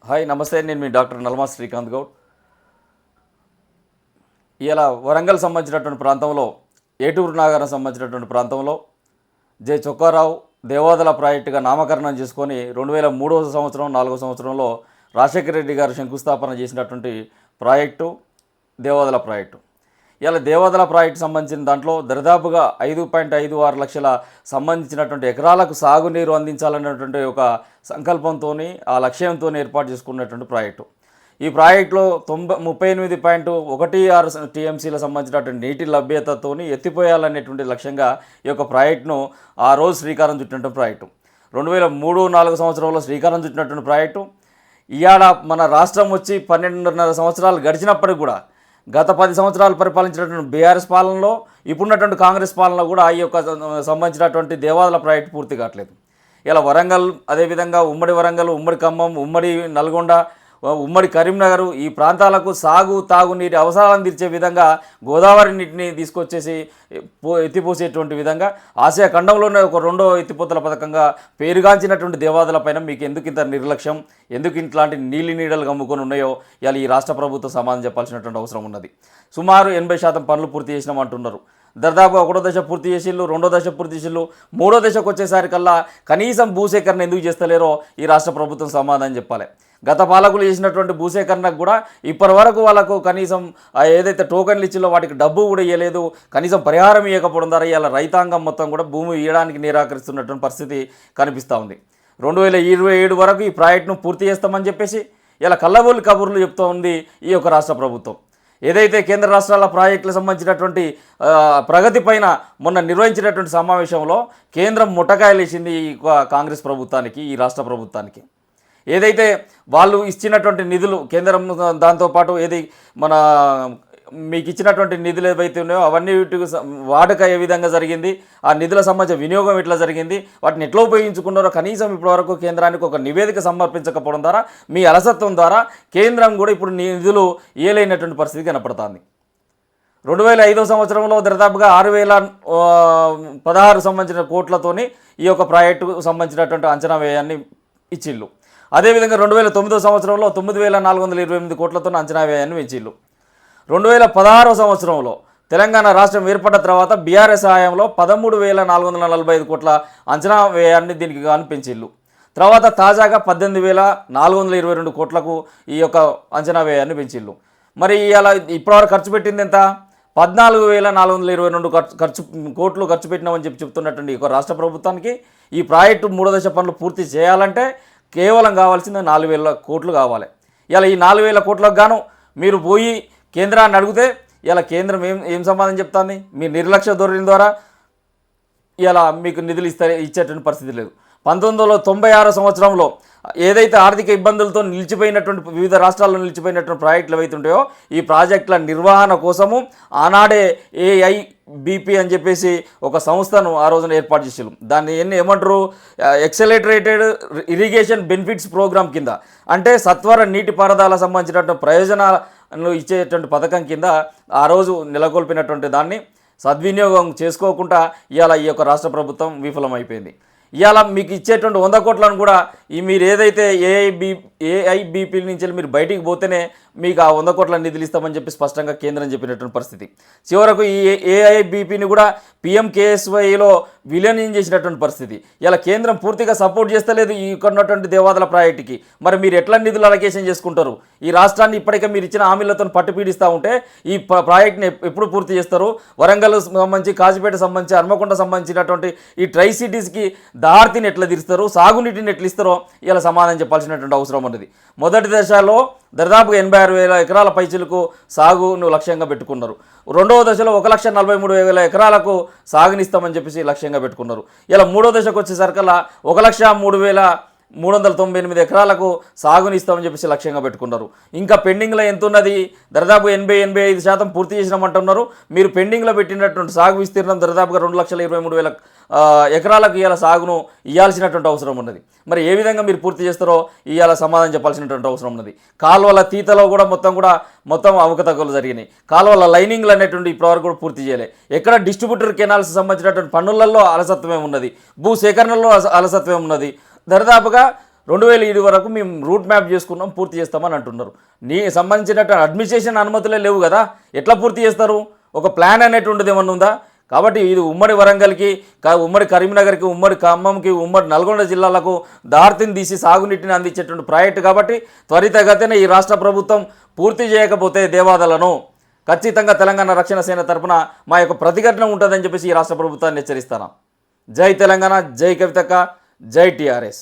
Hi నమస్తే, నేను మీ doctor నల్మా Srikanth Goud. ఇలా వరంగల్ సంబంధించినటువంటి ప్రాంతంలో ఏటూరు నాగారం సంబంధించినటువంటి ప్రాంతంలో జె చొక్కారావు దేవాదల ప్రాజెక్టుగా నామకరణం చేసుకొని 2003వ సంవత్సరం 4వ సంవత్సరంలో రాజశేఖర రెడ్డి గారు శంకుస్థాపన చేసినటువంటి ప్రాజెక్టు దేవాదల ప్రాజెక్టు. ఇలా దేవాదల ప్రాజెక్టు సంబంధించిన దాంట్లో దరిదాపుగా 5.56 లక్షల సంబంధించినటువంటి ఎకరాలకు సాగునీరు అందించాలనేటువంటి ఒక సంకల్పంతో ఆ లక్ష్యంతో ఏర్పాటు చేసుకున్నటువంటి ప్రాజెక్టు. ఈ ప్రాజెక్టులో 38.16 టీఎంసీల సంబంధించినటువంటి నీటి లభ్యతతో ఎత్తిపోయాలనేటువంటి లక్ష్యంగా ఈ యొక్క ప్రాజెక్టును ఆ రోజు శ్రీకారం చుట్టినటువంటి ప్రాజెక్టు. 2003-4 సంవత్సరంలో శ్రీకారం చుట్టినటువంటి ప్రాజెక్టు ఇవాళ మన రాష్ట్రం వచ్చి 12.5 సంవత్సరాలు గడిచినప్పటికి కూడా గత 10 సంవత్సరాలు పరిపాలించినటువంటి బీఆర్ఎస్ పాలనలో ఇప్పుడున్నటువంటి కాంగ్రెస్ పాలనలో కూడా ఈ యొక్క సంబంధించినటువంటి దేవాదల ప్రాజెక్టు పూర్తి కావట్లేదు. ఇలా వరంగల్, అదేవిధంగా ఉమ్మడి వరంగల్, ఉమ్మడి ఖమ్మం, ఉమ్మడి నల్గొండ, ఉమ్మడి కరీంనగర్ ఈ ప్రాంతాలకు తాగునీటి అవసరాలను తీర్చే విధంగా గోదావరి నీటిని తీసుకొచ్చేసి ఎత్తిపోసేటువంటి విధంగా ఆసియా ఖండంలోనే ఒక రెండో ఎత్తిపోతల పథకంగా పేరుగాంచినటువంటి దేవాదల పైన మీకు ఎందుకు ఇంత నిర్లక్ష్యం, ఎందుకు ఇట్లాంటి నీడలు కమ్ముకొని ఉన్నాయో ఇలా ఈ రాష్ట్ర ప్రభుత్వం సమాధానం చెప్పాల్సినటువంటి అవసరం ఉన్నది. సుమారు 80% పనులు పూర్తి చేసినామంటున్నారు. దాదాపు 1వ దశ పూర్తి చేసిళ్ళు, 2వ దశ పూర్తి చేసిళ్ళు, 3వ దశకు వచ్చేసరికల్లా కనీసం భూసేకరణ ఎందుకు చేస్తలేరో ఈ రాష్ట్ర ప్రభుత్వం సమాధానం చెప్పాలి. గత పాలకులు చేసినటువంటి భూసేకరణకు కూడా ఇప్పటి వరకు వాళ్ళకు కనీసం ఏదైతే టోకన్లు ఇచ్చిలో వాటికి డబ్బు కూడా ఇవ్వలేదు, కనీసం పరిహారం ఇవ్వకపోవడం ద్వారా ఇలా రైతాంగం మొత్తం కూడా భూమి ఇవ్వడానికి నిరాకరిస్తున్నటువంటి పరిస్థితి కనిపిస్తూ ఉంది. 2027 వరకు ఈ ప్రాజెక్టును పూర్తి చేస్తామని చెప్పేసి ఇలా కల్లబోలి కబుర్లు చెప్తూ ఉంది ఈ యొక్క రాష్ట్ర ప్రభుత్వం. ఏదైతే కేంద్ర రాష్ట్రాల ప్రాజెక్టులకు సంబంధించినటువంటి ప్రగతి పైన మొన్న నిర్వహించినటువంటి సమావేశంలో కేంద్రం ముట్టకాయలు వేసింది ఈ కాంగ్రెస్ ప్రభుత్వానికి, ఈ రాష్ట్ర ప్రభుత్వానికి. ఏదైతే వాళ్ళు ఇచ్చినటువంటి నిధులు కేంద్రం దాంతోపాటు ఏది మన మీకు ఇచ్చినటువంటి నిధులు ఏవైతే ఉన్నాయో అవన్నీ వాడక ఏ విధంగా జరిగింది, ఆ నిధుల సంబంధించిన వినియోగం ఎట్లా జరిగింది, వాటిని ఎట్లా ఉపయోగించుకున్నారో కనీసం ఇప్పటివరకు కేంద్రానికి ఒక నివేదిక సమర్పించకపోవడం ద్వారా మీ అలసత్వం ద్వారా కేంద్రం కూడా ఇప్పుడు నిధులు ఇవ్వలేనటువంటి పరిస్థితి కనపడుతుంది. 2005వ సంవత్సరంలో దాదాపుగా 6,016 సంబంధించిన కోట్లతోని ఈ యొక్క ప్రాజెక్టుకు సంబంధించినటువంటి అంచనా వ్యయాన్ని ఇచ్చిళ్ళు. అదేవిధంగా 2009వ సంవత్సరంలో 9,428 కోట్లతో అంచనా వ్యయాన్ని పెంచిళ్ళు. 2016వ సంవత్సరంలో తెలంగాణ రాష్ట్రం ఏర్పడ్డ తర్వాత బీఆర్ఎస్ హయాంలో 13,445 కోట్ల అంచనా వ్యయాన్ని దీనికి గాను పెంచిళ్ళు. తర్వాత తాజాగా 18,422 కోట్లకు ఈ యొక్క అంచనా వ్యయాన్ని పెంచిళ్ళు. మరి ఇలా ఇప్పటివరకు ఖర్చు పెట్టింది ఎంత? 14,422 కోట్లు ఖర్చు పెట్టినామని చెప్తున్నటువంటి ఈ రాష్ట్ర ప్రభుత్వానికి ఈ ప్రాజెక్టు 3వ దశ పనులు పూర్తి చేయాలంటే కేవలం కావాల్సింది 4,000 కోట్లు కావాలి. ఇలా ఈ 4,000 కోట్లకు గాను మీరు పోయి కేంద్రాన్ని అడిగితే ఇలా కేంద్రం ఏం సమాధానం చెప్తుంది? మీ నిర్లక్ష్య ధోరణి ద్వారా ఇలా మీకు నిధులు ఇచ్చేటువంటి పరిస్థితి లేదు. 1996 సంవత్సరంలో ఏదైతే ఆర్థిక ఇబ్బందులతో నిలిచిపోయినటువంటి వివిధ రాష్ట్రాల్లో నిలిచిపోయినటువంటి ప్రాజెక్టులు ఏవైతే ఉంటాయో ఈ ప్రాజెక్టుల నిర్వహణ కోసము ఆనాడే ఏఐబిపి అని చెప్పేసి ఒక సంస్థను ఆ రోజున ఏర్పాటు చేసారు. దాన్ని ఏమంటారు? ఎక్సలరేటెడ్ ఇరిగేషన్ బెనిఫిట్స్ ప్రోగ్రామ్ కింద, అంటే సత్వర నీటిపారుదల సంబంధించినటువంటి ప్రయోజనాలు ఇచ్చేటువంటి పథకం కింద ఆ రోజు నెలకొల్పినటువంటి దాన్ని సద్వినియోగం చేసుకోకుండా ఇవాళ ఈ యొక్క రాష్ట్ర ప్రభుత్వం విఫలమైపోయింది. ఇవాళ మీకు ఇచ్చేటువంటి 100 కోట్లను కూడా మీరు ఏదైతే ఏఐబిపి నుంచి మీరు బయటికి పోతేనే మీకు ఆ 100 కోట్ల నిధులు ఇస్తామని చెప్పి స్పష్టంగా కేంద్రం చెప్పినటువంటి పరిస్థితి. చివరకు ఈ ఏఐబిపిని కూడా పిఎంకేఎస్వైలో విలీనం చేసినటువంటి పరిస్థితి. ఇలా కేంద్రం పూర్తిగా సపోర్ట్ చేస్తలేదు ఈ ఉన్నటువంటి దేవాదల ప్రాజెక్టుకి. మరి మీరు ఎట్లా నిధులు అలొకేషన్ చేసుకుంటారు? ఈ రాష్ట్రాన్ని ఇప్పటికే మీరు ఇచ్చిన హామీలతో పట్టు పీడిస్తూ ఉంటే ఈ ప్రాజెక్ట్ని ఎప్పుడు పూర్తి చేస్తారు? వరంగల్ సంబంధించి, కాజీపేట సంబంధించి, హన్మకొండ సంబంధించినటువంటి ఈ ట్రై సిటీస్కి దారిని ఎట్లా తీరుస్తారు, సాగునీటిని ఎట్లా ఇస్తారో ఇలా సమాధానం చెప్పాల్సినటువంటి అవసరం ఉన్నది. మొదటి దశలో దాదాపుగా 86,000 ఎకరాల పైచీలకు సాగును లక్ష్యంగా పెట్టుకున్నారు. 2వ దశలో 1,43,000 ఎకరాలకు సాగునిస్తామని చెప్పేసి లక్ష్యంగా పెట్టుకున్నారు. ఇలా 3వ దశకు వచ్చేసరికల్లా 1,03,398 ఎకరాలకు సాగునిస్తామని చెప్పేసి లక్ష్యంగా పెట్టుకున్నారు. ఇంకా పెండింగ్లో ఎంత ఉన్నది? దాదాపు 80-85% పూర్తి చేసినామంటున్నారు. మీరు పెండింగ్లో పెట్టినటువంటి సాగు విస్తీర్ణం దాదాపుగా 2,23,000 ఎకరాలకు ఇవాళ సాగును ఇవ్వాల్సినటువంటి అవసరం ఉన్నది. మరి ఏ విధంగా మీరు పూర్తి చేస్తారో ఇవాళ సమాధానం చెప్పాల్సినటువంటి అవసరం ఉన్నది. కాలువల తీతలో కూడా మొత్తం అవకతవకలు జరిగినాయి. కాలువల లైనింగ్లు అనేటువంటి ఇప్పటివరకు కూడా పూర్తి చేయలే. ఎక్కడ డిస్ట్రిబ్యూటర్ కెనాల్స్ సంబంధించినటువంటి పన్నులలో అలసత్వమే ఉన్నది, భూ సేకరణలో అలసత్వమే ఉన్నది. దాదాపుగా 2007 వరకు మేము రూట్ మ్యాప్ చేసుకున్నాం, పూర్తి చేస్తామని అంటున్నారు. సంబంధించినట్టు అడ్మినిస్ట్రేషన్ అనుమతులే లేవు కదా, ఎట్లా పూర్తి చేస్తారు? ఒక ప్లాన్ అనేటువంటిది ఏమన్నా ఉందా? కాబట్టి ఇది ఉమ్మడి వరంగల్కి, ఉమ్మడి కరీంనగర్కి, ఉమ్మడి ఖమ్మంకి, ఉమ్మడి నల్గొండ జిల్లాలకు దారిని తీసి సాగునీటిని అందించేటువంటి ప్రాజెక్టు. కాబట్టి త్వరితగతిన ఈ రాష్ట్ర ప్రభుత్వం పూర్తి చేయకపోతే దేవాదలను ఖచ్చితంగా తెలంగాణ రక్షణ సేన తరపున మా యొక్క ప్రతిఘటన ఉంటుందని చెప్పేసి ఈ రాష్ట్ర ప్రభుత్వాన్ని హెచ్చరిస్తాను. జై తెలంగాణ, జై కవితక్క, జై టీఆర్ఎస్.